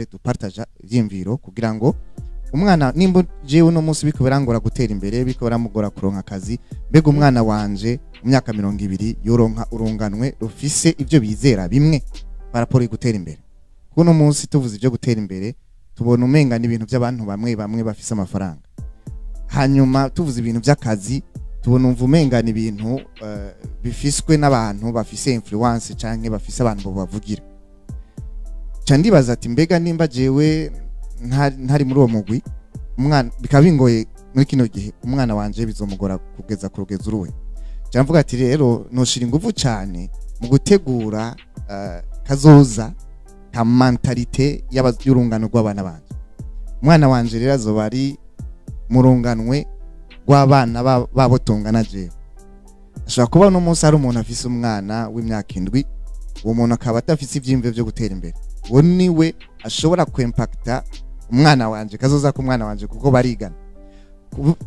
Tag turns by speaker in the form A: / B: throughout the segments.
A: échange dupartage ivyimviro kugira ngo umwana nimba jewe no munsi biko birangora gutera imbere biko biramugora kuronka akazi mbega umwana wanje mu myaka 200 yoronka urunganwe rufise ivyo bizera bimwe paraporo gutera imbere kuno munsi tuvuze ivyo gutera imbere tubona umenga n'ibintu by'abantu bamwe bafise amafaranga hanyuma tuvuze ibintu by'akazi tubona umenga n'ibintu bifiswe n'abantu bafise influence canke bafise abantu bavugira candibaza ati mbega nimba jewe ntari muri uwo mugwi umwana bikabingoye muri kino gihe umwana wanje bizomugora kugeza kurugeza uruwe cyamvuga ati rero noshira ingufu cyane mu gutegura kazoza ka mentalite y'urungano rw'abana banje umwana wanje rero azobari murunganwe rw'abana babo tongana je ashobora kuba no munsi ari umuntu afise umwana w'imyaka 7 uwo muntu akaba atafise ivyimve byo gutera imbere wo niwe ashobora kwempacta umwana wanje kazoza ku mwana wanje kuko barigana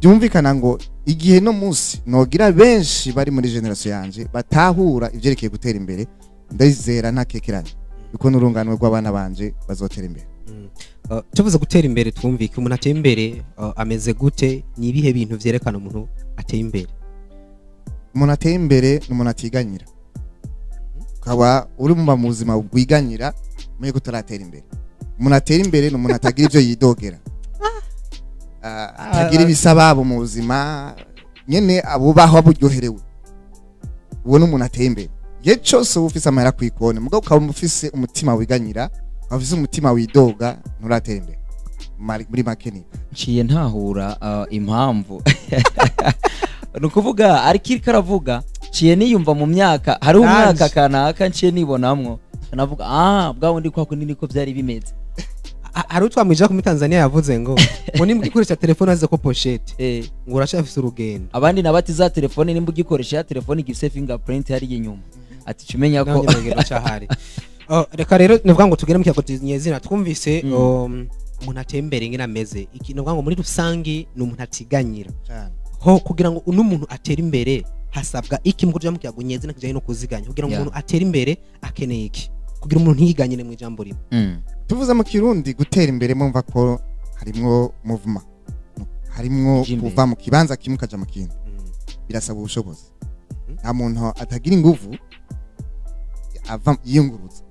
A: byumvikana ngo igihe no munsi nogira benshi bari muri generation yanje batahura ivyerekeye gutera imbere ndizera ntakekeranye uko n'urunganwe rw'abana banje bazotera imbere
B: tuvuze gutera imbere twumvike umuntu ateye imbere ameze gute ni ibihe bintu vyerekana umuntu ateye imbere
A: umuntu ateye imbere n'umuntu atiganyira kaba uri mu buzima bwiganyira muri gutaratera imbere umuntu atera imbere n'umuntu atagira ivyo yidogera atagira ibisababo mu buzima nyene abubaho aburyoherewe uwo n'umuntu ateye imbere ye cyose ufise amahera kwikone mugabo ukaba ufise umutima wiganyira ufise umutima widoga nturatera imbere muri makeni
C: nciye ntahura impamvu nukuvuga ariko karavuga nciye niyumva mu myaka hari umwaka kanaka nciye nibonamwo navuga bwawo ndi kwa kunini ko byari bimeze
B: hari utwamwija ku Tanzania yavuze ngo nimba ugikoresha telefone aze ko pochette ngo urashafise urugendo
C: abandi nabati za telefone nimba ugikoresha telefone gifise fingerprint hari inyuma ati cumenya ko
B: cyahari reka rero nivuga ngo tugere mu kiyago nyezina twumvise umuntu atembere ngina ameze iki nivuga ngo muri rusangi ni umuntu atiganyira ho kugira ngo umuntu atera imbere hasabwa iki mu kurya mu kiyago nyezina kijanye no kuziganya kugira ngo umuntu atera imbere akeneye iki kugira umuntu yiganyire mu ijambo rimwe
A: tuvuze mu kirundi gutera imbere mumva ko harimwo movement harimwo kuva mu kibanza kimwe kaja mu kindi birasaba ubushobozi nta muntu atagira inguvu ava yiyunguruza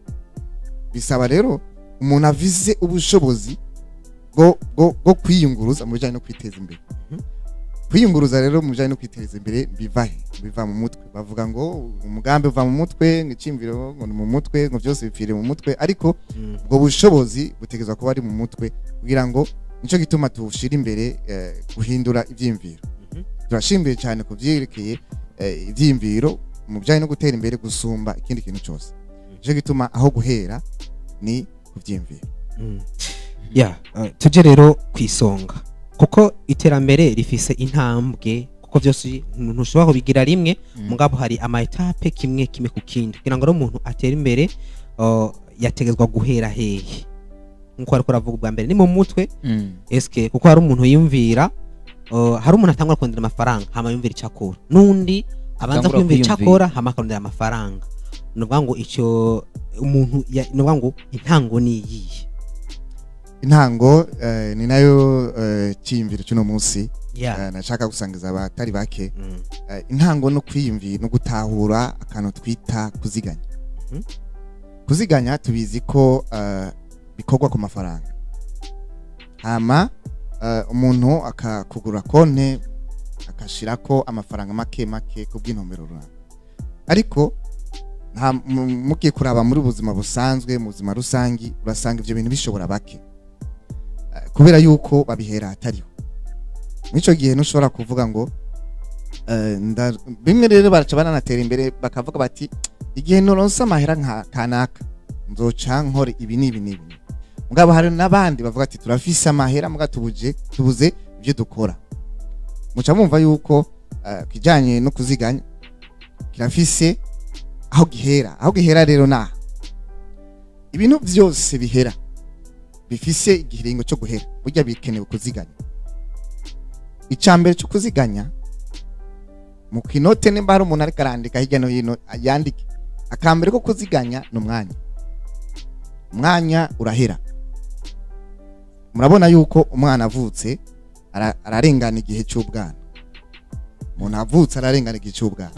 A: bisaba rero umuntu avize ubushobozi bwo kwiyunguruza mu bijanye no kwiteza imbere kwiyunguruza rero mu bijanye no kwiteza imbere biva mu mutwe bavuga ngo umugambi uva mu mutwe ngicimviro ngo ni mu mutwe ngo byose bipfire mu mutwe ariko ubwo bushobozi butegezwa kuba ari mu mutwe kugira ngo nico gituma tushira imbere guhindura ivyimviro turashimbiye cyane kuvyerekeye ivyimviro mu bijanye no gutera imbere gusumba ikindi kintu cyose nico gituma aho guhera ni kuvyimvira
B: tuje rero kwisonga kuko iterambere rifise intambwe kuko byose ntushobora kubigira rimwe mugabo hari ama etape kimwe ku kindi kugira ngo umuntu atera imbere yategezwa guhera hehe nkuko ariko ravuga bwa mbere ni mu mutwe eske kuko hari umuntu yumvira hari umuntu atangwa kwondera amafaranga hama yumvira icyakora nundi abanza kwumvira icyakora hama akondera amafaranga nuvuga ngo icyo umuntu nuvuga ngo intango ni yihe
A: intango ni nayo cyimvira cyuno munsi nashaka gusangiza abatari bake intango no kwiyumvira no gutahura akantu twita kuziganya kuziganya tubizi ko bikorwa ku mafaranga hama umuntu akakugura konte akashirako amafaranga make ku bw'intombero runaka ariko mugiye kuraba muri ubuzima busanzwe mu buzima rusangi urasanga ivyo bintu bishobora bake kubera yuko babihera atariho nico gihe nushobora kuvuga ngo bimwe rero baraca bananatera imbere bakavuga bati igihe noronse amahera nka kanaka nzoca nkore ibi nibi mugabo hari nabandi bavuga ati turafise amahera muga tubuze ibyo dukora muca mumva yuko kijanye no kuziganya kirafise aho gihera rero na ibintu byose bihera bifise igihiringo cyo guhera burya bikenewe kuziganya icambere cyo kuziganya mu kinote nimba hari umuntu ari karandika hirya no hino yandike akambere ko kuziganya no mwanya urahera murabona yuko umwana avutse ararengana igihe cy'ubwana, umuntu avutse ararengana igihe cy'ubwana,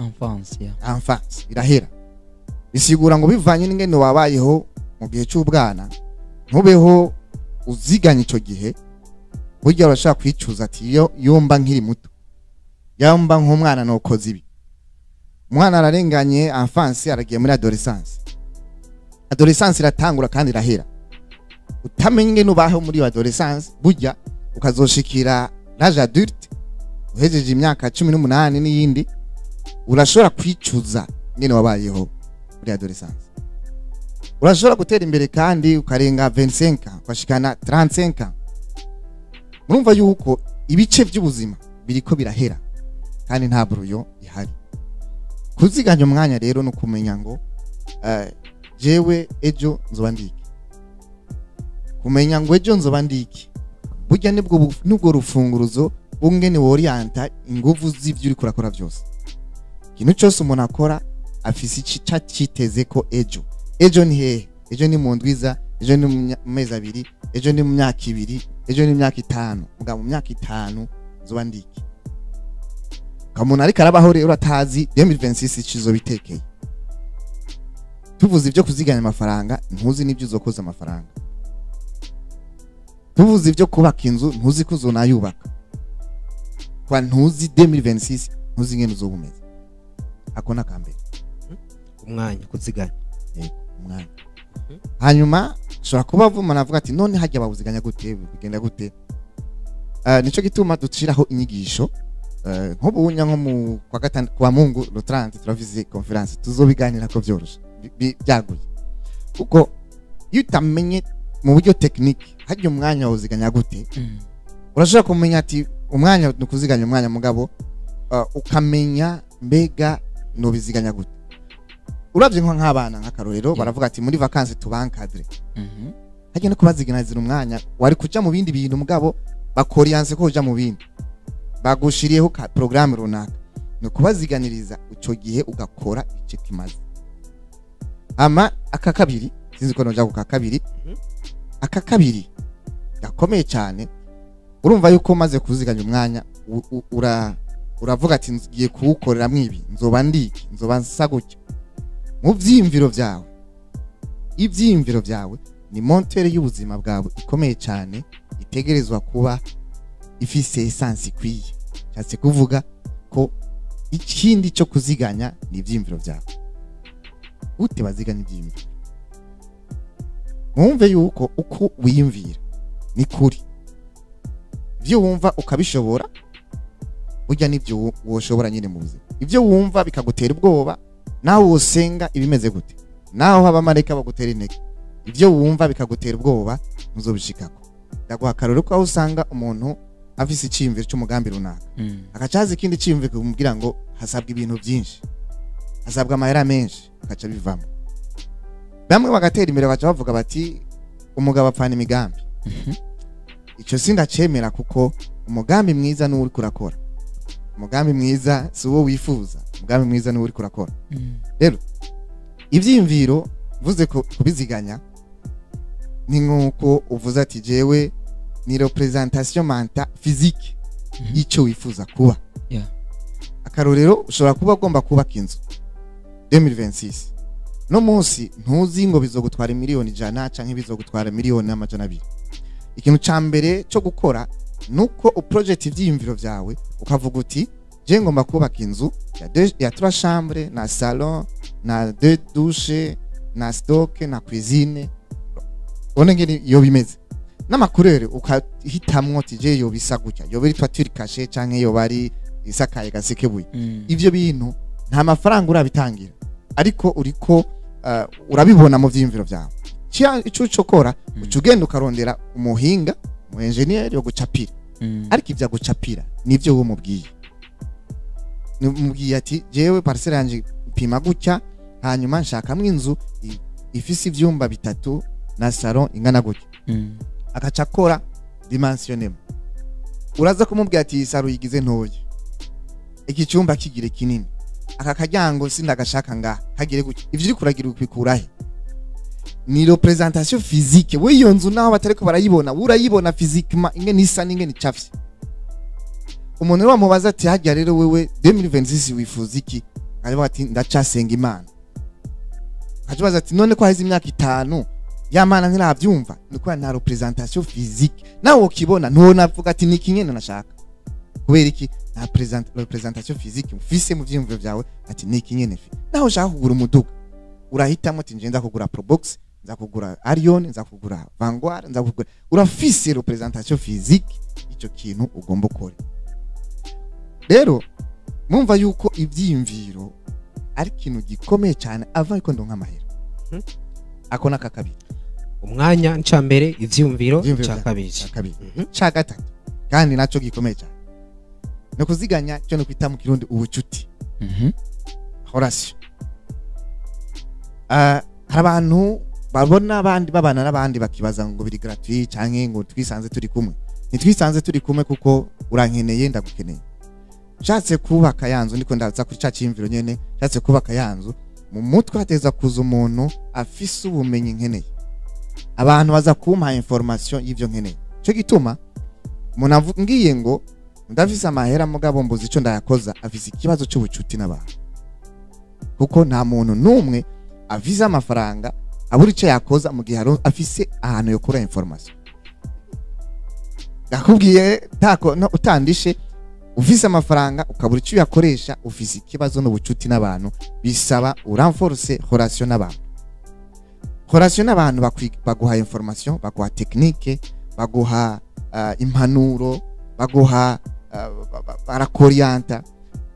A: enfance irahera. Bisigura ngo bivanye n'ingene wabayeho mu gihe cy'ubwana, ntubeho uziganya icyo gihe, burya urashaka kwicuza ati yomba nkiri muto, yomba nk'umwana nokoze ibi. Umwana ararenganye enfance, aragiye muri adolescence. Adolescence iratangura kandi irahera. Utamenye ingene ubaho muri adolescence, burya ukazoshikira l'âge adulte, uhejeje imyaka 18 n'iyindi, urashobora kwicuza ingene wabayeho muri adolescence. Urashobora gutera imbere kandi ukarenga 25 ukashikana 35. Murumva yuko ibice by'ubuzima biriko birahera kandi nta buruyo ihari. Kuziganya umwanya rero no kumenya ngo jewe ejo nzoba ndiki, kumenya ngo ejo nzoba ndiki, burya nubwo rufunguruzo bungene worienta inguvu z'ivyo uri kurakora byose. Ikintu cyose umuntu akora afise ica kiteze ko ejo ni hehe, ejo ni mu ndwiza, ejo ni mu mezi abiri, ejo ni mu myaka 2, ejo ni mu myaka 5. Muga mu myaka 5 nzoba ndiki. Kamuntu ariko arabaho rero atazi 2026 kizo bitekeye. Tuvuze ibyo kuziganya amafaranga, ntuzi n'ibyo uzokoza amafaranga. Tuvuze ibyo kubaka inzu, ntuzi ko uzonayubaka. Kwa ntuzi 2026 ntuzi ngene uzobumeze. Akona kambere
B: umwanya kuziganya,
A: umwanya. Hanyuma shora kuba vuma navuga ati none hajya bawuziganya gute, bigenda gute? Nico gituma duciraho inyigisho nk'ubunya nko mu kwa gatanu kwa Mungu le 30 turavize conference, tuzobiganira ko byoroshe byaguye. Kuko iyo utamenye mu buryo technique hajya umwanya wuziganya gute, urashobora kumenya ati umwanya nukuziganya umwanya mugabo ukamenya mbega no biziganya gute. Uravye nk'abana nk'akarorero baravuga ati muri vacances tubankadre, hajya no kubaziganizira umwanya wari kuja mu bindi bintu mugabo bakoriyanse ko uja mu bindi, bagushiriyeho ka programme runaka, no kubaziganiriza uco gihe ugakora ice kimaze. Ama aka kabiri sinzi ko noja ku kabiri, aka kabiri gakomeye cyane. Urumva yuko maze kuziganya umwanya uravuga ati ngiye kuwukorera mwibi, nzoba ndiki, nzoba nsagutyo. Mu vyimviro vyawe, ivyimviro vyawe ni montere y'ubuzima bwawe ikomeye cyane, itegerezwa kuba ifise essence ikwiye. Cyatse kuvuga ko ikindi cyo kuziganya ni ivyimviro vyawe. Ute baziganya ivyimviro? Mwumve yuko uko wiyumvira ni kuri. Ivyo wumva ukabishobora, burya nivyo woshobora nyine mu buzima. Ivyo wumva bikagutera ubwoba, nawe usenga ibimeze gute, naho haba mareka bagutera intege, ivyo wumva bikagutera ubwoba muzobishikako. Ndaguha akaroro ko usanga umuntu afise icimviro cy'umugambi runaka, akacaza ikindi cimviro kumubwira ngo hasabwa ibintu byinshi, hasabwa amahera menshi, akaca bivamo. Bamwe bagatera imbere baca bavuga bati umugabo apfana imigambi. Ico sindacemera kuko umugambi mwiza n'uri kurakora. Umugambi mwiza si wo wifuza, umugambi mwiza n'uri kurakora. Rero ivyimviro vuze ko kubiziganya ni nkuko uvuze ati jewe ni representation manta physique ico wifuza kuba. Akarorero ushobora kuba ugomba kubaka inzu 2026. No munsi ntuzi ngo bizogutwara miliyoni 100 canke bizogutwara miliyoni 200. Ikintu ca mbere cyo gukora nuko uproject ivyimviro vyawe ukavuga uti je ngomba kubaka inzu ya 3 chambres na salon na 2 douches na stock na cuisine. One ngene yo bimeze n'amakurere ukahitamwo ati je yo bisa gutya, yo biri toiture caché canke yo bari isakaye gasekebuye. Ivyo bintu nta mafaranga urabitangira, ariko uriko urabibona mu vyimviro vyawe. Ico cokora ucugenda ukarondera umuhinga, mu engineer yo gucapira. Ariko ivya gucapira nivyo wo mubwiye. Mubwiye ati jewe parcelle yanje pima gutya, hanyuma nshaka inzu ifise ivyumba 3 na salon ingana gutya. Akacakora dimensionnel. Uraza kumubwira ati salon yigize ntoye, iki cyumba kigire kinini, aka kajyango sindagashaka nga hagire gutya. Ivyo uri kuragira ukikurahe? ni representation physique we iyo nzu naho batariko barayibona urayibona physiquement ingene isa n'ingene icafye. Umuntu rero bamubaza ati hajya rero wewe 2026 wifuza iki? Ari bati ndacasenga Imana. Akabaza ati none ko haize imyaka 5 ya Mana ntiravyumva nuko nta representation physique nawe ukibona ntona avuga ati niki nyene nashaka. Kubera iki nta representation physique ufise mu vyimviro vyawe ati niki nyene fi. Naho ushaka kugura umuduga urahitamo ati nje ndakugura Probox, nzakugura Arion, nzakugura Vanguard, nzakugura urafise representation physique ico kintu ugomba ukore. Rero mumva yuko ivyimviro ari kintu gikomeye cyane ava ariko ndonka amahera. Akona kakabiri
B: umwanya nca mbere ivyumviro ca kabiri
A: ca gatatu kandi naco gikomeye cyane no kuziganya cyo no kwita mu kirundi ubucuti. Horatio abantu babona abandi babana n'abandi bakibaza ngo biri gratuit canke ngo twisanze turi kumwe. Nitwisanze turi kumwe kuko urankeneye ndagukeneye. Nshatse kubaka yanzu ndiko ndaza kuri ca cyimviro nyene nshatse kubaka yanzu mu mutwe hateza kuza umuntu afise ubumenyi nkeneye. Abantu baza kumpa information y'ivyo nkeneye. Cyo gituma umuntu ngiye ngo ndafise amahera mugabo mbuzi ico ndayakoza afise ikibazo cy'ubucuti n'abantu. Kuko nta muntu numwe afise amafaranga aburi ico yakoza mu gihe afise ahantu yo kura information. Ndakubwiye tako no utandishe ufise amafaranga ukabura icyo yakoresha ufise ikibazo n'ubucuti n'abantu bisaba urenforce relation n'abantu. Relation n'abantu baguha information, baguha technique, baguha impanuro, baguha barakorienta.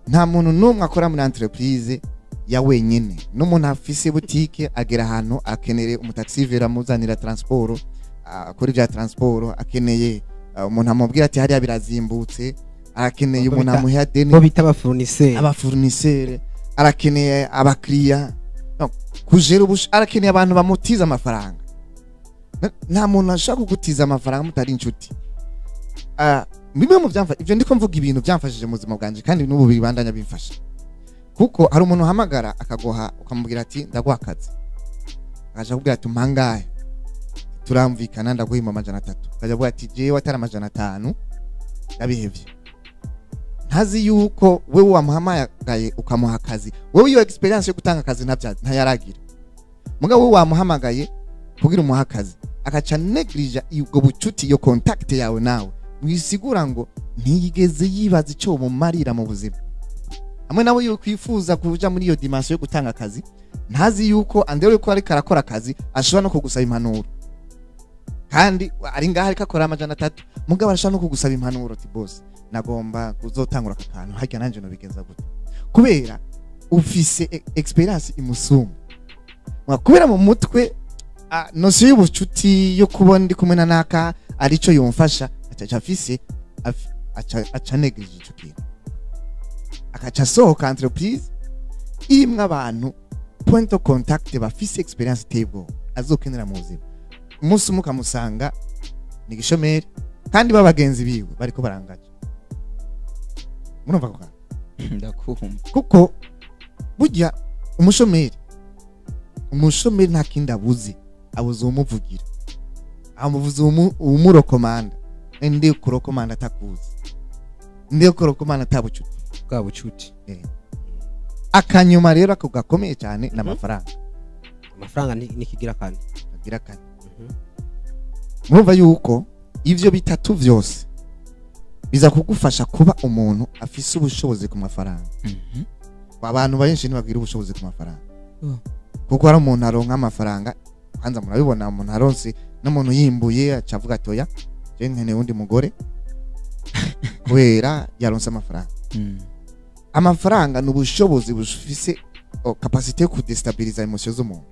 A: Nta muntu numwe akora muri entreprise ya wenyene. N'umuntu afise boutique agera ahantu akenere umutaxi vera muzanira transport, akora ibya transport, akeneye umuntu amubwira ati hariya birazimbutse, arakeneye umuntu amuha deni
B: bo bita
A: abafournisseur, arakeneye abakiriya. No kujera arakeneye abantu bamutiza amafaranga. Nta muntu ashaka kugutiza amafaranga mutari inshuti. Bimwe mu byamfa ivyo ndiko mvuga ibintu byamfashije mu buzima bwanje kandi n'ubu bibandanya bimfasha. Kuko hari umuntu uhamagara akagoha ukamubwira ati ndaguha akazi. Akaje kubwira ati mpangaye. Turamvikana ndaguhima 300. Akaje avuga ati je watara 500 ndabihevye. Ntazi yuko wewe wamuhamagaye ukamuha akazi. Wewe iyo experience yo gutanga akazi ntayaragira. Mugabo wewe wamuhamagaye kugira umuha akazi. Akaca neglige ubwo bucuti yo contact yawe nawe. Mwisigura ngo ntiyigeze yibaza ico mumarira mu buzima. Amwe nawe yo kwifuza kuja muri iyo dimension yo gutanga akazi. Ntazi yuko andero yuko ari karakora akazi ashobora no kugusaba impanuro. Kandi ari ngaho ariko akora 300 mugabo arashaka no kugusaba impanuro ati boss nagomba kuzotangura akakantu hajya nanje no bigenza gute kubera ufise experience imusuma kubera mu mutwe nosi y'ubucuti yo kubona ndi kumwe na naka arico yomfasha acaca afise aca neglige ico kintu akaca sohoka entreprise imwe abantu point of contact bafise experience table azokenera mu buzima umunsi mukamusanga ni gishomeri kandi babagenzi biwe bariko barangaje. Murumva ko
C: ndakumva
A: kuko burya umushomeri nta kindi abuze umuvugira amuvuze umurokomanda ndi kurokomanda atakuzi ndi kurokomanda atabucuti
B: bwa bucuti
A: akanyuma rero ako gakomeye cyane n'amafaranga
B: nikigira kandi
A: agira kandi murumva yuko ivyo bitatu vyose biza kugufasha kuba umuntu afise ubushobozi ku mafaranga. Abantu benshi ntibagira ubushobozi ku mafaranga. Kuko hari umuntu aronka amafaranga kwanza murabibona umuntu aronse n'umuntu yimbuye acavuga atoya je nkeneye undi mugore kubera yaronse amafaranga. Amafaranga n'ubushobozi bufise capacité yo kudestabiliza emotions z'umuntu.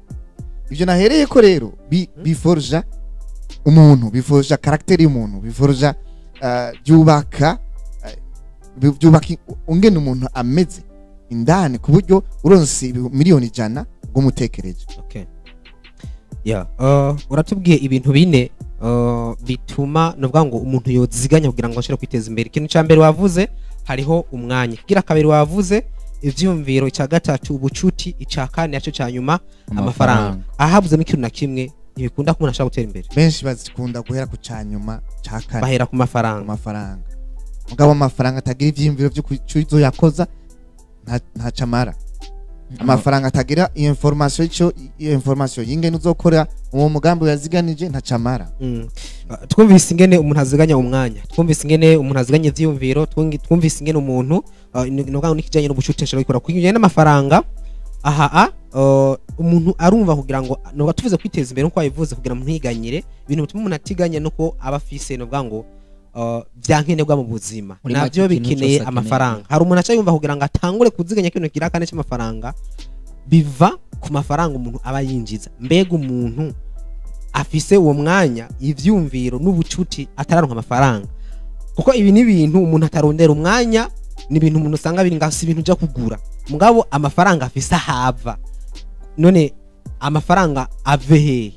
A: Ivyo nahereye ko rero biforja umuntu, biforja character y'umuntu, biforja byubaka ungene umuntu ameze indani ku buryo uronse miliyoni 100 bw'umutekereje.
B: Okay. Uratubwiye ibintu bine bituma novuga ngo umuntu yoziganya kugira ngo ashobore kwiteza imbere. Ikintu ca mbere wavuze hariho umwanya. Kigira kabiri wavuze ivyumviro, ica gatatu ubucuti, ica kane naco ca nyuma amafaranga. Ahabuzemo ikintu na kimwe ntibikunda ko umuntu ashaka gutera imbere.
A: benshi bazikunda guhera ku canyuma ca kane
B: Bahera ku mafaranga.
A: amafaranga mugabo amafaranga atagira ivyiyumviro vyo kuzo yakoza nta camara amafaranga atagira iyo information y'ingene uzokora uwo mugambi yaziganije nta camara.
B: Twumvise ingene umuntu aziganya umwanya, twumvise ingene umuntu aziganya ivyumviro, twumvise ingene umuntu no nikijanye n'ubucuti ashobora gukora kwinjye n'amafaranga. Umuntu arumva kugira ngo no tuvuze kwiteza imbere nko yabivuze kugira ngo ntiyiganyire ibintu bituma umuntu atiganya nuko aba afise no bwa ngo byankenerwa mu buzima navyo bikeneye amafaranga. Hari umuntu acha yumva kugira ngo atangure kuziganya kintu kirakane cy'amafaranga biva ku mafaranga umuntu aba yinjiza. Mbega umuntu afise uwo mwanya ivyumviro n'ubucuti atararonka amafaranga, kuko ibi ni ibintu umuntu atarondera umwanya, ni ibintu umuntu usanga biri ngasi ibintu byo kugura, mugabo amafaranga afise ahava. None amafaranga ave he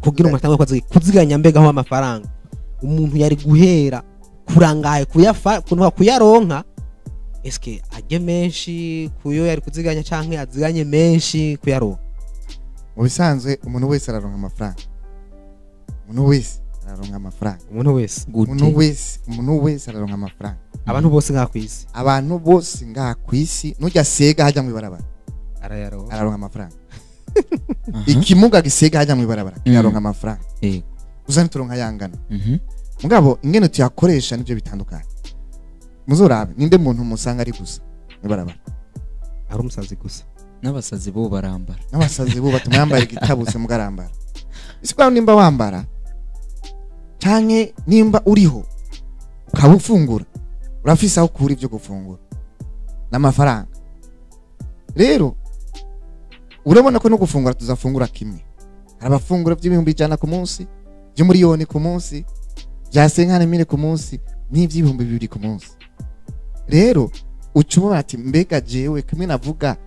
B: kugira umuntu atangure kuziganya? Mbega aho amafaranga umuntu yari guhera kurangaye kuyaronka, eske ajye menshi kuyo yari kuziganya canke aziganye menshi kuyaronka?
A: Mu bisanzwe umuntu wese araronka amafaranga, umuntu wese araronka amafaranga,
B: umuntu
A: wese araronka amafaranga.
B: Abantu bose ngaha kwisi,
A: abantu bose ngaha kwisi nujya sega hajya mu ibarabara araronka amafaranga. Ikimuga gisega hajya mu ibarabara araronka amafaranga. Gusa nituronka yangana. Mugabo ingene tuyakoresha nivyo bitandukanye. Muzorabe ninde muntu musanga ari gusa ibarabara
B: ari umusazi gusa,
C: n'abasazi bo barambara,
A: n'abasazi bo batumwambara igitabuse mugarambara. Isikwa nimba wambara canke nimba uriho ukabufungura urafisa aho kuri ivyo gufungura n'amafaranga. Rero urabona ko no gufungura tuzafungura kimwe. Harabafungura vy'ibihumbi 100 ku munsi, by'umuriyoni ku munsi, bya 5000 ku munsi, n'ivy'ibihumbi 2 ku munsi. Rero ucumura ati mbega jewe kimwe navuga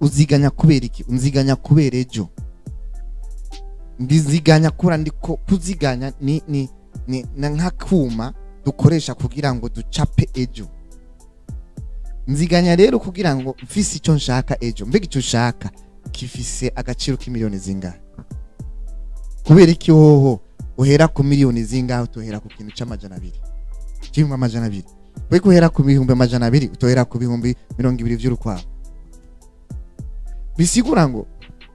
A: uziganya kubera iki? Unziganya kubera ejo. Ndiziganya kura ndiko kuziganya ni nkakuma dukoresha kugira ngo ducape ejo. Nziganya rero kugira ngo mfise icyo nshaka ejo. Mbega icyo nshaka kifise agaciro k'imiliyoni zingahe? Kubera iki hoho uhera ku miliyoni zingahe utohera ku kintu c'amajana 2? Kimwe amajana 2. We kuhera ku bihumbi amajana 2 utohera ku bihumbi 200 vy'urukwabo. Bisigura ngo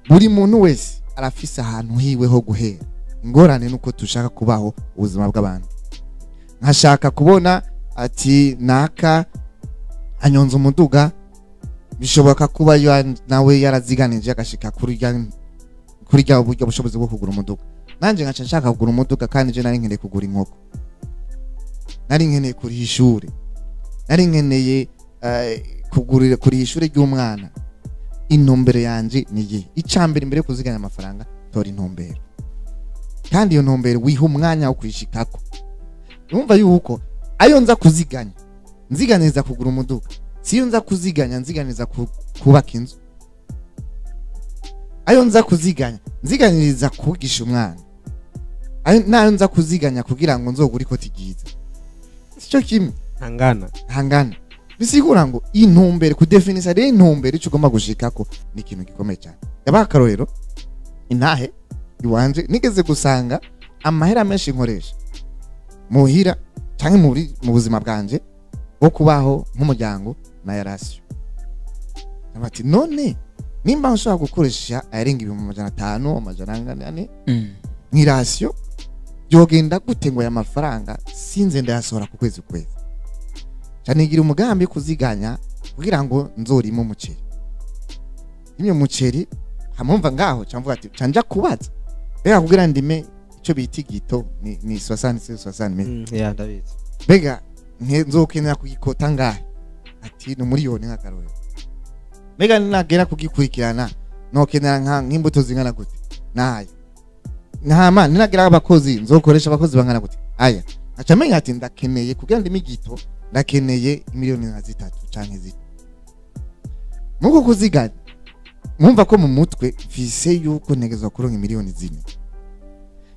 A: buri muntu wese arafise ahantu hiwe ho guhera. Ingorane nuko tushaka kubaho ubuzima bw'abantu. Nkashaka kubona ati naka anyonza umuduga, bishoboka kuba nawe yaraziganije agashika kuri rya buryo bushobozi bwo kugura umuduga. Nanje ngaca nshaka kugura umuduga kandi je nari nkeneye kugura inkoko, nari nkeneye kuri ishure, nari nkeneye kugurira kuri ishure ry'umwana. Intumbero yanje niye icambere imbere kuziganya amafaranga tora intumbero, kandi iyo ntumbero wiha umwanya wo kwishikako. Urumva yuko ayo nza kuziganya nziganiza kugura umuduga, siyo nza kuziganya nziganiza kubaka inzu. Ayo nza kuziganya nziganiriza kugisha umwana, ayo nayo nza kuziganya kugira ngo nzogura ikoti ryiza. Sico kimwe hangana. Bisigura ngo intumbero kudefinisa rero intumbero ico ugomba gushikako ni ikintu gikomeye cyane. Yabakarorero intahe iwanje nigeze gusanga amahera menshi nkoresha muhira canke mu buzima bwanje bwo kubaho nk'umuryango na yarasyo. Nabati none nimba nshaka gukoresha arenga 500 amajana nk'irasyo byogenda gute ngo ya mafaranga sinze ndayasohora ku kwezi kwezi? Cyane igira umugambi kuziganya kugira ngo nzorimo umuceri. Imwe muceri hamumva ngaho cyamvuga ati canja kubaza bega kugira ndime ico biti gito ni 60
B: ya David.
A: Bega nzokenera kugikota ngahe? Ati no miliyoni nk'akarorero. Bega nagera kugikurikirana no kenera nk'imbuto zingana gute? Nayo ntama ninagira abakozi nzokoresha abakozi bangana gute? Aya acamenye ati ndakeneye kugira ndime gito, ndakeneye miliyoni nka 3 canke 4. Muko kuziganya mwumva ko mu mutwe mfise yuko negezwa kuronka miliyoni 4.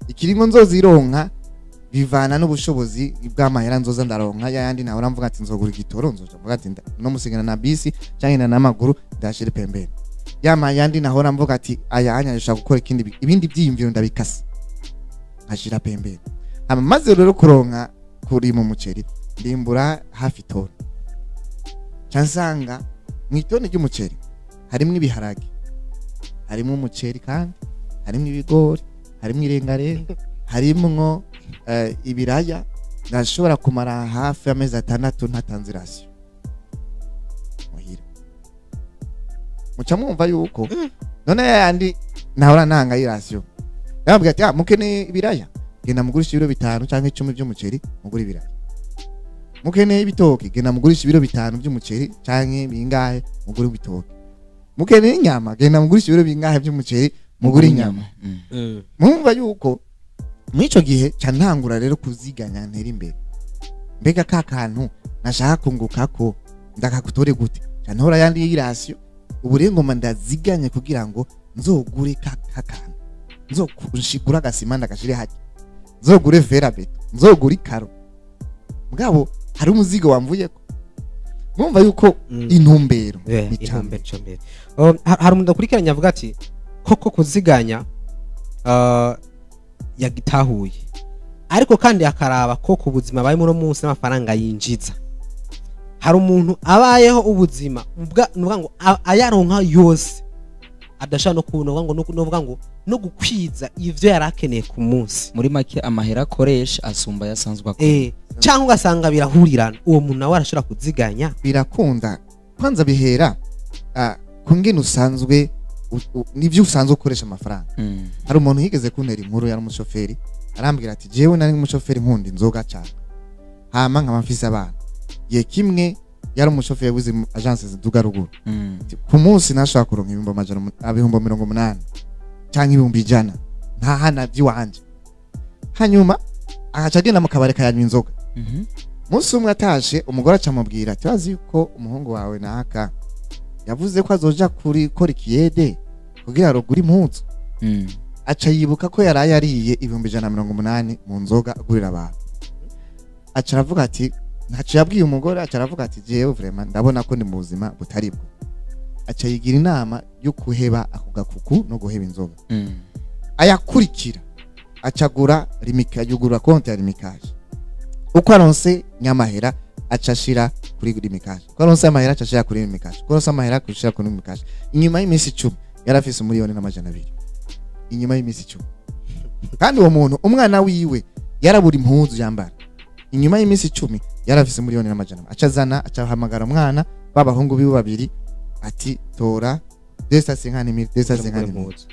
A: Ikiringo nzozironka bivana n'ubushobozi bw'amahera nzoza ndaronka yandi nawe uramvuga ati nzogura igitoro nzoja mvuga ati no musigana na bisi cyangwa n'amaguru ndashire pembeni yama yandi naho uramvuga ati aya anyashaka gukora ibindi byiyumviro ndabikasa nkashira pembeni maze rero kuronka kuri mu muceri ndimbura hafi tona cansanga mu itone ry'umuceri harimo ibiharage harimo umuceri kandi harimo ibigori harimo irengarenga harimo ibiraya ndashobora kumara hafi amezi 6 ntatanze rasiyo muhira muca mwumva yuko none yandi nahora nanga irasiyo yababwira ati mukene ibiraya genda mugurisha ibiro 5 canke 10 by'umuceri mugura ibiraya mukene ibitoki genda mugurisha ibiro 5 by'umuceri canke bingahe mugura ibitoki mukene inyama genda mugurisha ibiro bingahe by'umuceri mugura inyama mwumva yuko mwico gihe cyantangura rero kuziganya ntera imbere mbega ka kantu nashaka kunguka ko ndakakutore gute cyantora yandi y'irasiyo uburengoma ndaziganye kugira ngo nzogure ka kantu nzokushigura gasima ndagashire haje nzogure verabeto nzogure ikaro mugabo hari umuzigo wamvuyeko mwumva yuko intumbero
B: icambere hari umuntu akurikiranye avuga ati koko kuziganya yagitahuye ariko kandi akaraba ko ku buzima baye muri munsi n'amafaranga yinjiza hari umuntu abayeho ubuzima nuvuga ngo ayaronka yose adashaka no kuvuga ngo no gukwiza ivyo yarakeneye ku munsi
C: muri make amahera akoresha asumba yasanzwe akora
B: cyangwa ugasanga birahurirana uwo muntu nawe arashobora kuziganya
A: birakunda kwanza bihera kungene usanzwe nivyo usanzwe ukoresha amafaranga hari umuntu yigeze kuntera inkuru yari umushoferi arambwira ati jewe nari umushoferi nkundi nzoga cyane hama nk'amafisi abana ye kimwe yari umushoferi wize agence ziduga ruguru ku munsi nashaka kuronka ibihumbi 180 cyangwa ibihumbi 100 nta hana by'iwanje hanyuma agaca agenda mu kabare kayanywa inzoga munsi umwe atashe umugore acamubwira ati wazi ko umuhungu wawe naka yavuze ko azoja kuri korikiyede kugira ruguri impunzu aca yibuka ko yaraye ariye ibihumbi 180 mu nzoga agurira abantu aca aravuga ati ntaco yabwiye umugore aca aravuga ati jewe vraiment ndabona ko ndi mu buzima butari bwo aca yigira inama yo kuheba ako gakuku no guheba inzoga ayakurikira acagura limika yugura konti ya limikaje uko aronse nyamahera acashira kuri limikaje uko aronse amahera acashira kuri limikaje uko aronse amahera acashira kuri limikaje inyuma y'imisi 10 yarafise miliyoni n'amajana 2 inyuma y'imisi 10 kandi uwo muntu umwana wiwe yarabura impuzu yambara inyuma y'imisi 10 yarafise miliyoni n'amajana acazana acahamagara umwana babahungu biwe babiri ati tora 250,000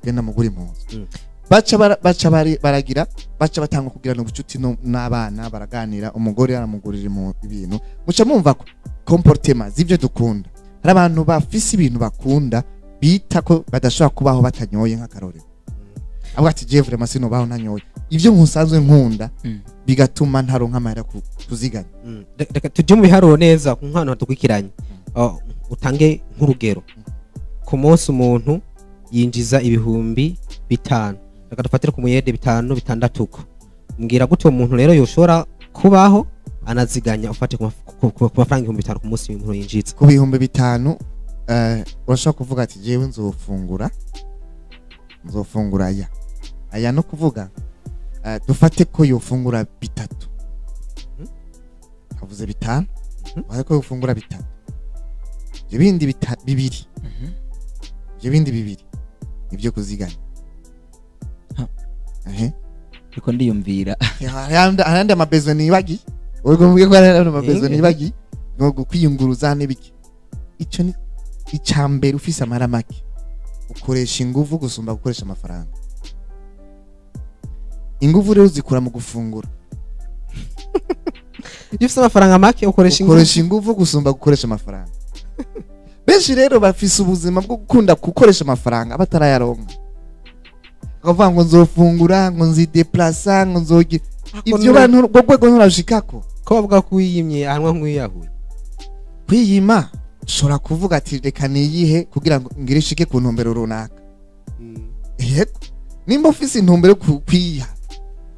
A: genda mugura impuzu baca baragira baca batanga kugira no bucuti n'abana baraganira umugore aramugurira ibintu muca mumva ko comportement zivyo dukunda hari abantu bafise ibintu bakunda bita ko badashobora kubaho batanyoye nk'akarorero avuga ati je vraiment sino baho ntanyoye ivyo nkusanzwe nkunda bigatuma ntaronka amahera kuziganya
B: reka tujye mu biharuro neza ku nkano tukwikiranye utange nk'urugero ku munsi umuntu yinjiza ibihumbi 5 reka dufatire ku muyede 5 6 mbwira gute umuntu rero yoshora kubaho anaziganya ufate ku mafaranga 5,000 ku munsi umuntu yinjiza
A: ku bihumbi 5 urashaka kuvuga ati jewe nzofungura aya no kuvuga dufate ko yofungura 3 avuze 5 ko yofungura 3 ibindi 2 ibindi 2 nivyo kuziganya
C: ariko ndiyumvira
A: arandi amabezo nibagi ubwo mvuge ko arandi amabezo nibagi no kwiyunguruza n'ibiki ico ni icambere ufise amaramaki ukoresha ingufu gusumba gukoresha amafaranga ingufu rero zikura mu gufungura
B: ifise amafaranga make
A: ukoresha ingufu gusumba gukoresha amafaranga benshi rero bafise ubuzima bwo gukunda gukoresha amafaranga batarayaronka akavuga ngo nzofungura ngo nzideplaça ngo nzogi ivyo bantu rwego nturashikako
B: ko bavuga ko yiyimye ahanwa nk'uyahuye
A: kwiyima shora kuvuga ati reka niyihe kugira ngo ngirishike ku ntumbero runaka yego nimba ufise intumbero kwiha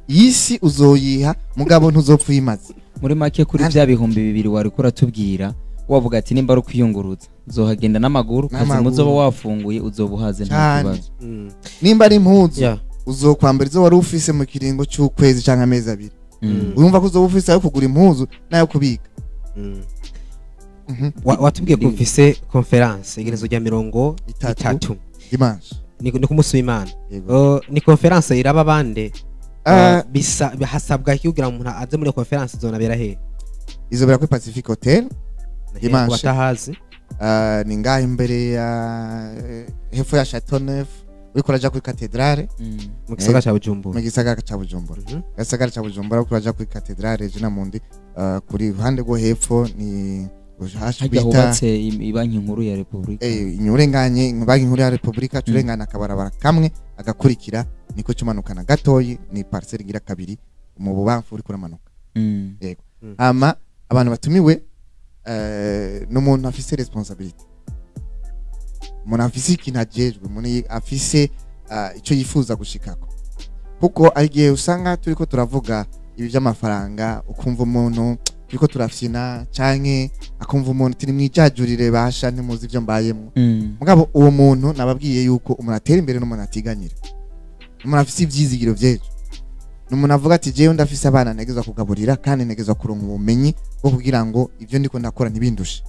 A: yisi uzoyiha mugabo ntuzopfa uyimaze.
C: muri make kuri bya bihumbi 2 wari kuratubwira wavuga ati nimba ari kwiyunguruza uzohagenda n'amaguru kazi muzoba wafunguye uzobuhaze nta kibazo.
A: Nimba ari impuzu uzokwambara izo wari ufise mu kiringo cy'ukwezi canke amezi 2. Urumva ko uzoba ufise ayo kugura impuzu nayo kubika.
B: Watubwiye ko ufise conference igerezo rya 30
A: dimanche
B: ni ku munsi w'Imana. Ni conference iraba bande hasabwa kugira umuntu aze muri conference zona bera he
A: izobera kuri Pacific Hotel dimanche
B: watahazi
A: ni ngaho imbere ya hepfo ya Chateau Neuf uriko uraja kuri Cathedrale
B: mu gisagara ca Bujumbura.
A: Mu gisagara ca Bujumbura gisagara ca Bujumbura uriko uraja kuri Cathedrale jina mundi kuri ruhande rwo hepfo ni
C: hajya hubatse ibanki nkuru ya Republika
A: inyurenganye banki nkuru ya Republika curengana akabarabara kamwe agakurikira niko cumanukana gatoyi ni parcelle gira kabiri mu bubamfu uri kuramanuka. Yego ama abantu batumiwe n'umuntu afise responsibility, umuntu afise ikintu ajejwe, umuntu afise ico yifuza gushikako, kuko agiye usanga turiko turavuga ibi by'amafaranga ukumva umuntu turiko turafyina canke akumva umuntu turi mwijajurire basha ntimuzi ivyo mbayemo. Mugabo uwo muntu nababwiye yuko umuntu atera imbere n'umuntu atiganyira, umuntu afise ivyizigiro vyejo, n'umuntu avuga ati jewe ndafise abana negezwa kugaburira kandi negezwa kuronka ubumenyi bwo kugira ngo ivyo ndiko ndakora ntibindushe.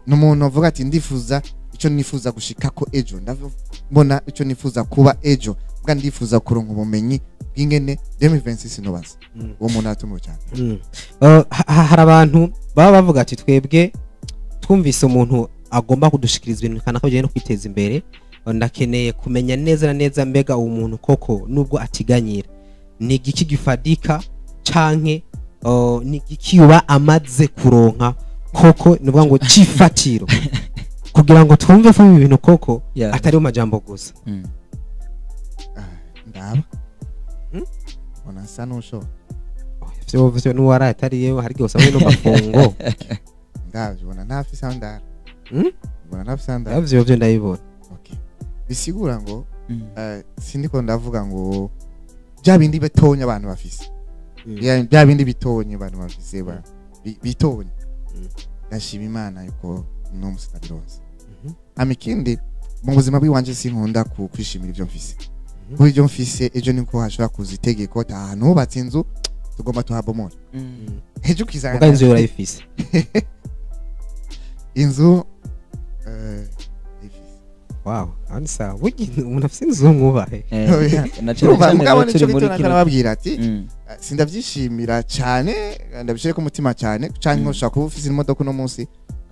A: N'umuntu avuga ati ndifuza ico nifuza gushikako ejo, ndabona ico nifuza kuba ejo, bwa ndifuza kuronka ubumenyi bw'ingene 2026 nobaza. Uwo muntu atumiwe cyane.
B: Hari abantu baba bavuga ati twebwe twumvise umuntu agomba kudushikiriza ibintu kana ko no kwiteza imbere, ndakeneye kumenya neza na neza mbega uwo muntu koko nubwo atiganyira ni giki gifadika canke ni giki uba amaze kuronka koko nuvuga ngo cifatiro kugira ngo twumve ko ibi bintu koko atari mu majambo gusa.
A: Ndaba ona sano sho
B: vyo nuwara atari yewe hari gose no mafungo
A: ndavyo bona ntafi sandara bona ntafi sandara
B: vyo ndabibona.
A: Okay, bisigura ngo sindiko ndavuga ngo bya bindi bitonya abantu bafise, bya bindi bitonye abantu bafise bitonye, ndashima Imana yuko no musitabironse. Amikindi mu buzima bw'iwanje sinkunda kwishimira ivyo mfise, kuko ivyo mfise ejo niko hashobora kuza itegeko ahantu hubatse inzu tugomba tuhabomora. Ejo kizana
B: inzu urayifise
A: inzu
B: wow, ansa umuntu afise inzu mwubahe
A: mugabo nico bitona kanababwira ati sindavyishimira cyane, ndabishire ku mutima cyane canke nkoshaka kuba ufise imodoka no munsi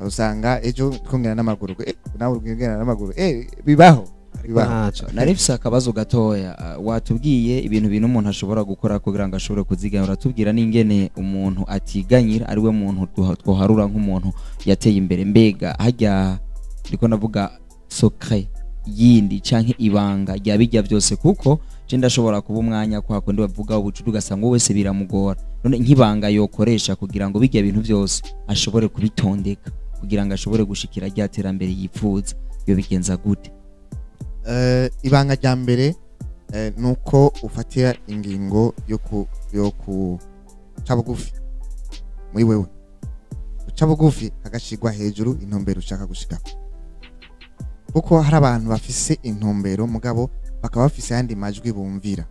A: usanga ejo twongera n'amaguru nawe urugengera n'amaguru bibaho.
C: Narifise akabazo gatoya, watubwiye ibintu umuntu ashobora gukora kugira ngo ashobore kuziganya, uratubwira n'ingene umuntu atiganyira ari we muntu twoharura nk'umuntu yateye imbere. Mbega hajya ndiko navuga secret yindi canke ibanga rya bijya byose, kuko je ndashobora kuba umwanya kwa kundi bavuga ubucudu ugasanga wese biramugora, none nk'ibanga yokoresha kugira ngo bijya bintu byose ashobore kubitondeka kugira ngo ashobore gushikira rya terambere yipfuza, yo bigenza gute?
A: Ibanga rya mbere nuko ufatira ingingo yo ku cabugufi muri wewe, ucabugufi agashigwa hejuru intumbero ushaka gushika, kuko hari abantu bafise intumbero mugabo bakaba bafise yandi majwi bumvira,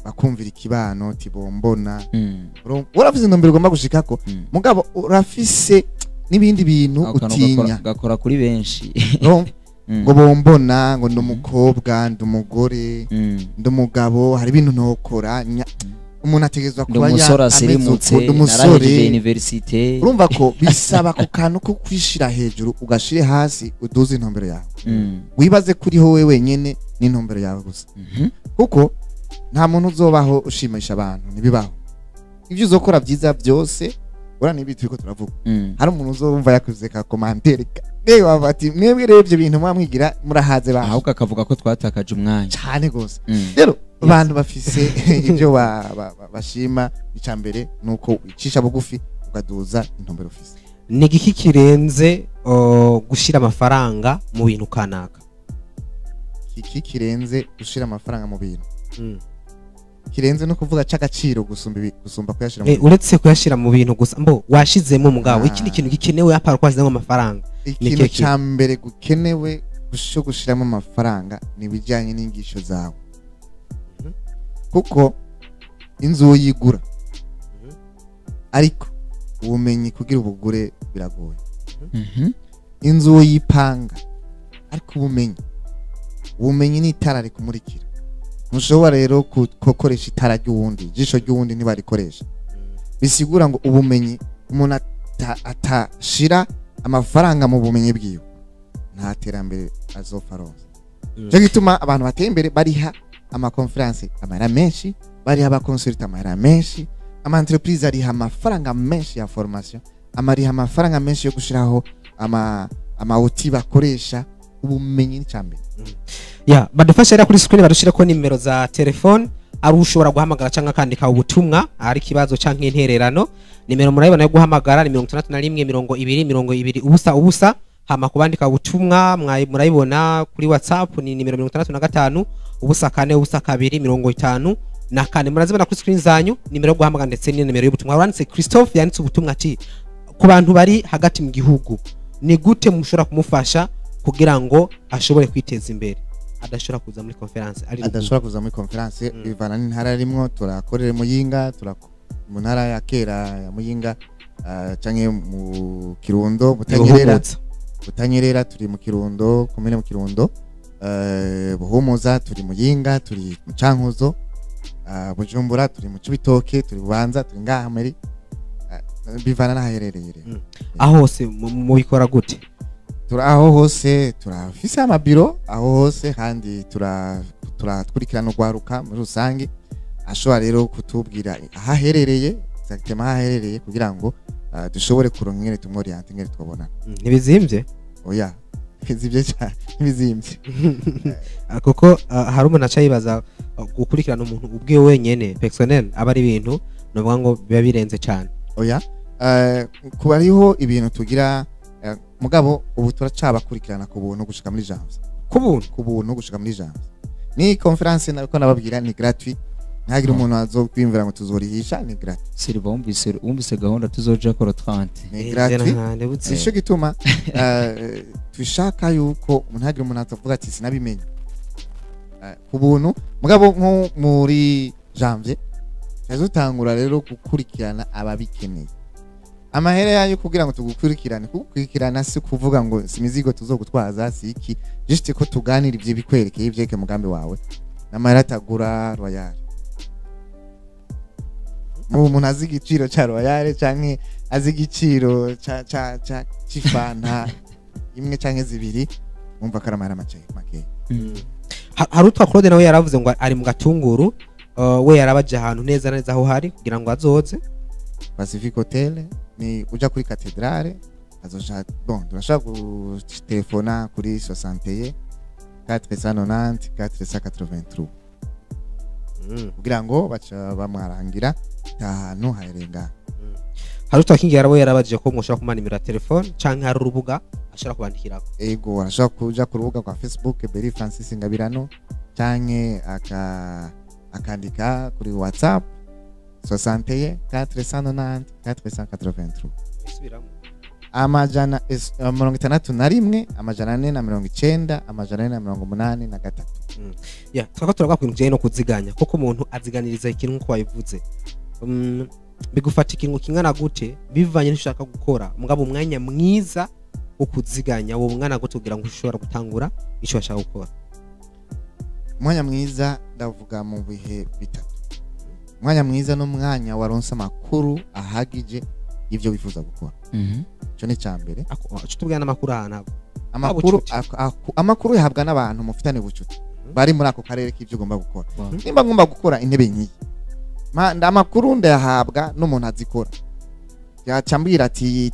A: bakumvira ikibano tibombona. Urafise intumbero ugomba gushikako mugabo urafise n'ibindi bintu utinya
C: gakora kuri benshi
A: ngo bombona ngo ndumukobwa ndumugore ndumugabo, hari ibintu ntokora umuntu ategezwa kuba
C: ya asirimutse narangije university.
A: Urumva ko bisaba ku kantu ko kwishira hejuru ugashire hasi uduze intumbero yawe, wibaze kuri ho wewe wenyene n'intumbero yawe gusa, kuko nta muntu uzobaho ushimisha abantu, nibibaho ivyo uzokora byiza byose urana ibi turiko turavuga. Hari umuntu uzumva yakuze ka commentaire reba bati mwebwe rebye ibintu mwamwigira murahaze baho,
C: ahubwo akavuga ko twatakaje umwanya
A: cyane gose. Rero abantu bafise ibyo bashima icambere nuko icisha bugufi ugaduza intumbero ufise.
B: Ni giki kirenze gushira amafaranga mu bintu kanaka?
A: Iki kirenze gushira amafaranga mu bintu kirenze no kuvuga c'agaciro gusumba kuyashira mu bintu.
B: uretse kuyashira mu bintu gusa mbo washizemo mugabo
A: Ah.
B: ikindi kintu gikenewe apara kwashizemo amafaranga
A: ikintu
B: Niki ki?
A: ca mbere gukenewe cyo gushiramo amafaranga ni ibijyanye n'ingisho zawe kuko inzu yigura ariko ubumenyi kugira ubugure biragoye inzu yipanga ariko ubumenyi ni itara rikumurikira ntushobora rero gukoresha itara ry'uwundi ijisho ry'uwundi ntibarikoresha bisigura ngo ubumenyi umuntu atashira amafaranga mu bumenyi bwiwe nta terambere azopfa aronse cyo gituma abantu bateye imbere bariha amakonferanse amahera menshi bariha abakonsulta amahera menshi ama entreprise ariha amafaranga menshi ya formation amariha amafaranga menshi yo gushiraho amawuti bakoresha ubumenyi n'icambere
B: ya badufasha rero kuri screen badushire ko nimero za telefone ari ushobora guhamagara canka kandika ubutumwa ari kibazo canke intererano nimero murayibona yo guhamagara ni 61 ubusa hama kubandika ubutumwa murayibona kuri WhatsApp ni nimero 65 ubusa 4 ubusa 2 50 na kane murazibona kuri screen zanyu nimero yo guhamagara ndetse ni nimero y'ubutumwa uranditse Christophe yanditse ubutumwa ati ku bantu bari hagati mu gihugu ni gute mushobora kumufasha kugira ngo ashobore kwiteza imbere adashobora kuza muri conference
A: adashobora kuza muri conference bivana n'intara rimwe turakorera Muyinga mu ntara ya kera ya Muyinga canke mu Kirundo Butanyerera turi mu Kirundo komene mu Kirundo Buhumuza turi Muyinga turi mu Cankuzo Bujumbura turi mu Cibitoke turi Bubanza turi ngaha muri bivana n'aherereye
B: aho hose mu bikora gute
A: aho hose turafise amabiro aho hose kandi turakurikirana urwaruka muri rusange ashobora rero kutubwira ahaherereye exactement ahaherereye kugira ngo dushobore kuronka ingene tumoriente ingene twabona
B: ntibizimvye
A: oya bizimvye cyane bizimvye
B: kuko hari umuntu acayibaza gukurikirana umuntu ubwiwe wenyene personnel aba ari ibintu novuga ngo biba birenze cyane
A: oya kuba ariho ibintu tugira mugabo ubu turacabakurikirana ku buntu gushika muri Janvier ku buntu gushika muri Janvier ni conference nako nababwira ni gratuit ntagira umuntu azokwimvira ngo tuzorihisha ni gratuit
C: Silva umbise gahunda tuzoja ko 30
A: ni gratuit sisho gituma twishaka yuko ntagira umuntu azovuga ati sinabimenye ku buntu mugabo nko muri Janvier yazutangura rero gukurikirana ababikeneye amahera yayo kugira ngo tugukurikirana si kuvuga ngo simizigo tuzogutwaza siki juste ko tuganira ivyo bikwerekeye ivyeke mugambi wawe namahera atagura royal mu umuntu azi igiciro ca royal canke azi igiciro ca cifanta imwe canke zibiri umva karamara make
B: hari utwa Claude nawe yaravuze ngo ari mu Gatunguru we yarabaje ahantu neza neza aho hari kugira ngo azoze
A: Pacific Hotel ni uja kuri Cathedrale azoja turashaka gutelefona kuri 61 490 483 kugira ngo baca bamwarangira ahantu harenga
B: hari utakingi yarabo yarabaje ko mwoshaka kumana nimero ya telefone canke hari urubuga ashobora kubandikirako
A: ego arashaka kuja ku rubuga kwa Facebook Beri Francis Ngabirano canke akandika kuri WhatsApp 61 490 483 amajana 61 amajana 490 amajana 483
B: ya twako turaga kwintu byaye no kuziganya kuko umuntu aziganiriza ikintu nko wabivuze bigufata ikintu kingana gute bivanye n'ushaka gukora mugabo umwanya mwiza wo kuziganya wo mwana gute kugira ngo ushobora gutangura icyo washaka gukora
A: umwanya mwiza ndavuga mu bihe bitatu umwanya mwiza no mwanya waronse amakuru ahagije ivyo bifuza gukora cyo ni cyambere
B: cyo tubwira n'amakuru ahantu
A: amakuru yahabwa n'abantu mufitane bucuti bari muri ako karere k'ivyo ugomba gukora nimba ngomba gukora intebe nyi amakuru ndayahabwa n'umuntu azikora yacambira ati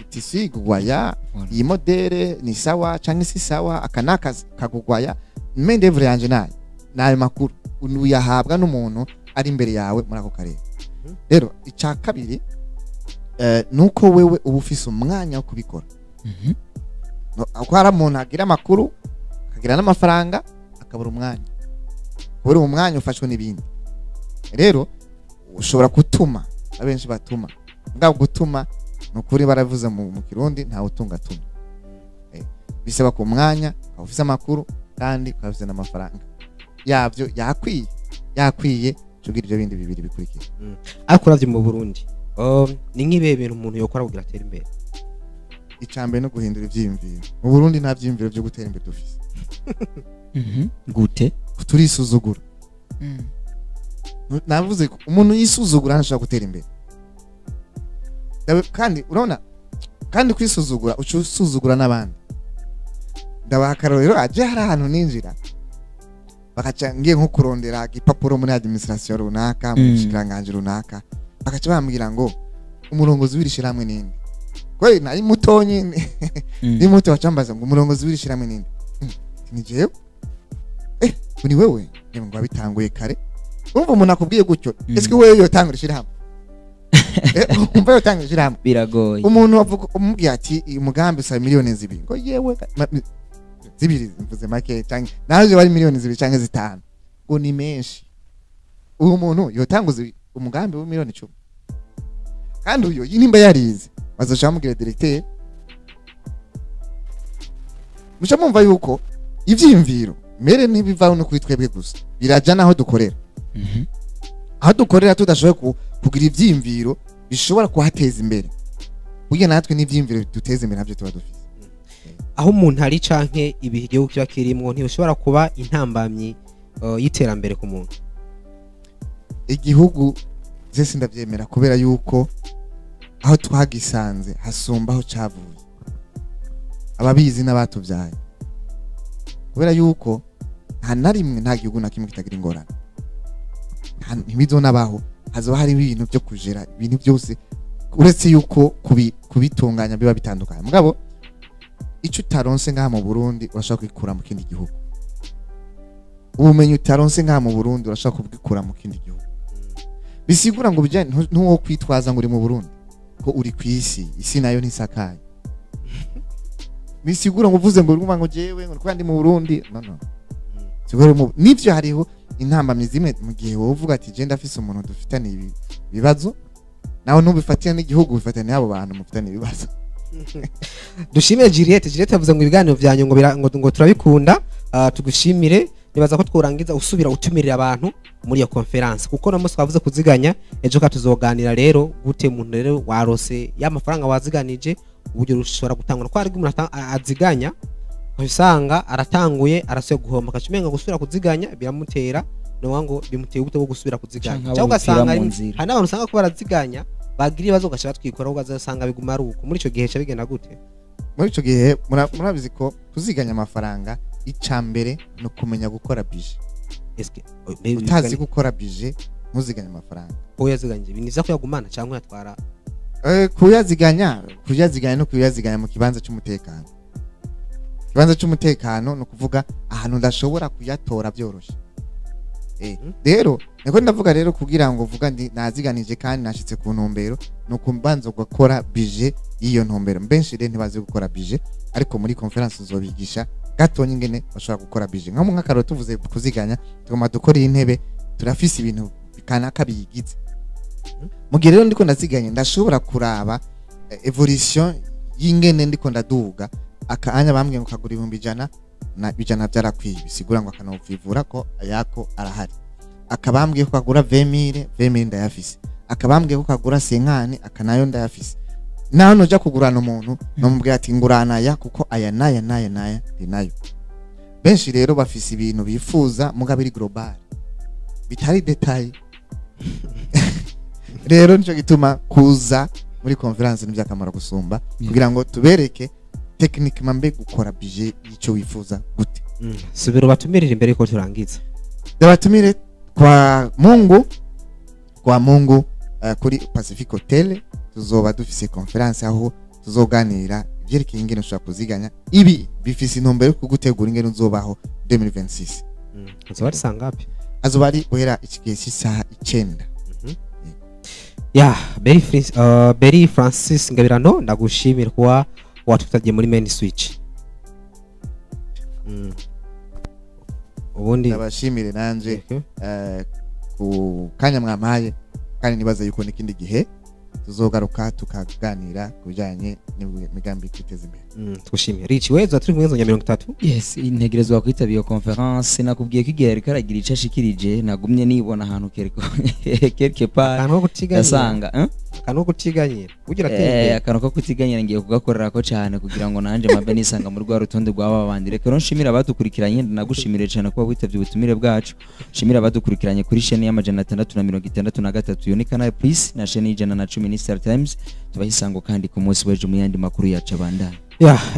A: tisigwaya iyi modere ni sawa canke si sawa akanaka kagugwaya mendevre yanje nayo makuru uyahabwa n'umuntu ari imbere yawe muri ako karere rero icya kabiri nuko wewe uba ufise umwanya wo kubikora ko hari umuntu agira amakuru akagira n'amafaranga akabura umwanya kubera umwanya ufashwe n'ibindi rero ushobora gutuma abenshi batuma bwa gutuma nukuri baravuze mu kirundi nta utunga tuma bisaba ku mwanya ufise amakuru kandi ukafise n'amafaranga yavyo yakwiye cugira ivyo bindi bibiri bikurikira
B: ariko uravye mu Burundi ni nk'ibihe bintu umuntu yokora kugira atere imbere
A: icambere no guhindura ivyiyumviro mu Burundi nta vyiyumviro vyo gutera imbere dufise
C: gute
A: turisuzugura navuze ko umuntu yisuzugura ntashobora gutera imbere kandi urabona kandi kwisuzugura ucusuzugura n'abandi ndabaha akarorero aje hari ahantu ninjira bakaca ngiye nko kurondera igipapuro muri administration runaka mu kiranganje runaka bakaca bambwira ngo umurongozi w'irishirahamwe ninde kwe nari mutonye ni muto wacambaza ngo umurongozi w'irishirahamwe ninde ni jewe uni wewe ngo abitanguye kare urumva umuntu akubwiye gutyo eske wewe yotangura ishirahamwe umva yotangura ishirahamwe
C: biragoye
A: umuntu wavuga umubwiye ati umugambi usaba miliyoni 2 ngo yewe zibiri mvuze make cyangwa naje bari miliyoni 2 cyangwa 5 ngo ni menshi uwo muntu yotanguza umugambi wa miliyoni 10 kandi uyo nimba yarize bazoshaka mubwira directeur mushamumva yuko ivyimviro mere ntibivaho no kuri twebwe gusa biraja naho dukorera aho dukorera tudashoboye kugira ivyimviro bishobora kuhateza imbere buye natwe n'ivyimviro duteze imbere navyo tuba dufise
B: aho umuntu ari canke ibihe igihugu kiba kirimwo ntibishobora kuba intambamyi y'iterambere ku muntu
A: igihugu zese ndavyemera kubera yuko aho twagisanze hasumba aho cavuye ababizi n'abatuvyaye kubera yuko nta narimwe nta gihugu na kimwe kitagira ingorane ntibizonabaho hazoba hari ibintu byo kujera ibintu byose uretse yuko kubitunganya biba bitandukanye mugabo ico utaronse ngaha mu Burundi urashaka kwikura mu kindi gihugu ubumenyi utaronse ngaha mu Burundi urashaka kubwikura mu kindi gihugu bisigura ngo bijanye ntuwo kwitwaza ngo uri mu Burundi ko uri kwisi isi nayo ntisakaye bisigura ngo uvuze ngo urumva ngo jewe ngo kandi mu Burundi no sigura mu nivyo hariho intambamye zimwe mu gihe wowe uvuga ati je ndafise umuntu dufitanye ibibazo nawe nubifatira n'igihugu bifatanye abo bantu mufitanye ibibazo
B: dushimire Juliette yavuze ngo ibiganiro byanyu ngo turabikunda tugushimire nibaza ko tworangiza usubira utumirira abantu muri iyo conference kuko namo twavuze kuziganya ejo ka tuzoganira rero gute umuntu rero warose ya mafaranga waziganije uburyo rushobora gutangwa ko ari umuntu aziganya usanga aratanguye arasuye guhomba kacimenga gusubira kuziganya biramutera no ngo bimuteye ubute bwo gusubira kuziganya cyangwa ugasanga hari n'abantu usanga ko baraziganya bagira ibibazo ugashaka twikora ugazasanga biguma ari uko muri ico gihe bigenda gute
A: muri ico gihe murabizi ko kuziganya amafaranga icambere no kumenya gukora bije eske utazi gukora bije muziganya amafaranga
B: uyaziganye biniza ko yagumana cyangwa yatwara
A: kuyaziganya no kuyaziganya mu kibanza cy'umutekano kibanza cy'umutekano no kuvuga ahantu ndashobora kuyatora byoroshe rero niko ndavuga rero kugira ngo vuga ndi naziganije kandi nashitse ku ntumbero no kumbanza gukora bije iyo ntumbero mbenshi rero ntibazi gukora bije ariko muri conference uzobigisha gatonye ingene bashobora gukora bije nko mu nkakaro tuvuze kuziganya tugoma dukora intebe turafise ibintu bikanaka biyigize mu gihe rero ndiko ndaziganya ndashobora kuraba evolution y'ingene ndiko ndaduga akanya bambwiye ngo kagura 100 na bijana byarakwiye bisigura ngo akanopfivura ko ayako arahari akabambwiye ko kagura 20,000 ndayafise akabambwiye ko kagura 50 akanayo ndayafise naho noja kugurana umuntu nomubwiye ati ngurana ya kuko aya naya nayo benshi rero bafise ibintu bifuza mugabiri global bitari detail rero nico gituma kuza muri conference n'ibyakamara gusumba kugira ngo tubereke technique mambe gukora budget yico wifuza gute
B: subira batumirira imbere ko turangiza
A: ndabatumire kwa Mungu kuri Pacific Hotel tuzoba dufise conference aho tuzoganira ivyerekeye ingene ushobora kuziganya ibi bifise intumbero yo kugutegura ingene uzobaho 2026
B: azobari sangapi
A: azobari guhera ikigihe cy'isaha 9
B: ya Berry Francis Ngabirano ndagushimira kuba watutagiye muri main switch ubundi
A: ndabashimire nanje ku kanya mwamaye kandi nibaza yuko n'ikindi gihe tuzogaruka tukaganira kubijanye n'imigambi kwiteza imbere.
B: Tugushimiye Rich Wezo turi kumwe zonya 30.
C: Yes, integerezwa kwitaba iyo conference nakubwiye ko igihe ariko aragira ico ashikirije nagumye nibona ahantu quelque part
B: Akantu ko gutiganya.
C: gasanga
B: Akantu ko gutiganyira. Ugira ati
C: akantu ko kutiganyira ngiye kugakorera ko cyane kugira ngo nanje mabe nisanga muri rwa rutonde rw'aba bandi. Reka nshimira abadukurikiranye nagushimire cyane kuba witavye ubutumire bwacu. Shimira abadukurikiranye kuri chaîne y'amajana 663 yo ni Canal Plus na chaîne y'ijana na 10 ni Star Times. Tubahisango kandi ku munsi w'ejo mu yandi makuru yacu abandanya.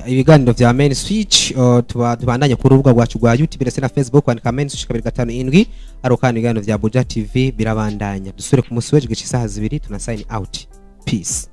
B: Ibiganiro vya Main Switch tubandanye ku rubuga rwacu rwa YouTube ndetse na Facebook kwandika Main Switch 257 aro kandi ibiganiro vya Buja TV birabandanya. Dusure ku munsi w'ejo gisaha 2 tuna sign out. Peace.